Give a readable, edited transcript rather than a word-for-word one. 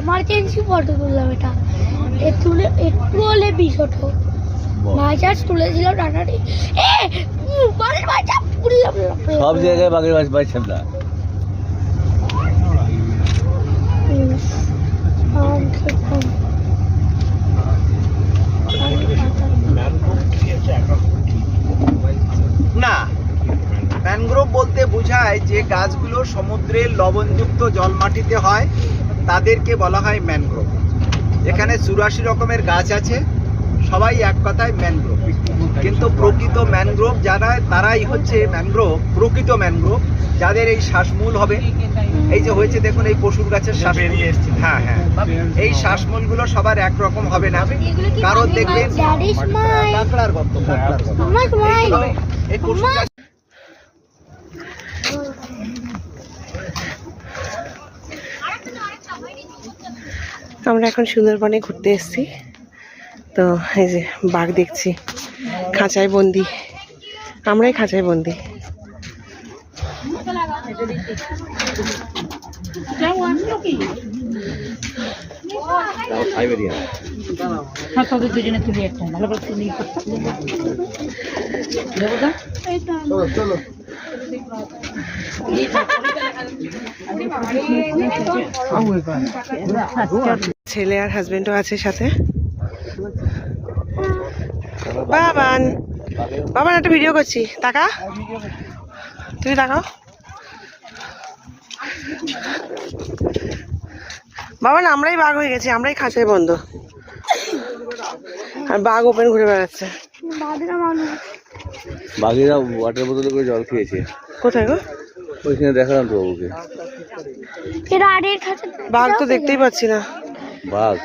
Emergency photo তুললাম, এটা তুলে একটু হলে বিষ ওঠো বাই চান্স তুলেছিলাম ডাটাটি বাড়ির বাচ্চা সব জায়গায় বাঘের বাস পাইছেন না। না, ম্যানগ্রোভ বলতে বোঝায় যে গাছগুলো সমুদ্রের লবণযুক্ত জলমাটিতে হয় তাদেরকে বলা হয় ম্যানগ্রোভ। এখানে 84 রকমের গাছ আছে, সবাই এক কথায় ম্যানগ্রোভ। কিন্তু প্রকৃত ম্যানগ্রোভ যারা, তারাই হচ্ছে ম্যানগ্রোভ, প্রকৃত ম্যানগ্রোভ যাদের এই শ্বাসমূল হবে। এই যে হয়েছে দেখুন, এই পশুর গাছের শ্বাস, হ্যাঁ হ্যাঁ, এই শ্বাসমূলগুলো সবার একরকম হবে না। কারণ দেখবেন কাঁকড়ার গর্ত, এই পশুর গাছ। আমরা এখন সুন্দরবনে ঘুরতে এসেছি, তো এই যে বাঘ দেখছি খাঁচায় বন্দি, আমরাই খাঁচায় বন্দি। দুজনে তুলি একটা ভালো করে তুলি চলো। ছেলে আর হাজবেন্ডও আছে সাথে। বাবান বাবান একটা ভিডিও করছি, তাকা, তুমি তাকাও। বাবান আমরাই বাঘ হয়ে গেছি, আমরাই খাঁচায় বন্ধ, আর বাঘ ওপেন ঘুরে বেড়াচ্ছে। বাঘেরা ওয়াটার বোতলে করে জল খেয়েছে। কোথায় গো? ওইখানে দেখালাম তো বাবুকে। বাঘ তো দেখতেই পাচ্ছি না। বাঘ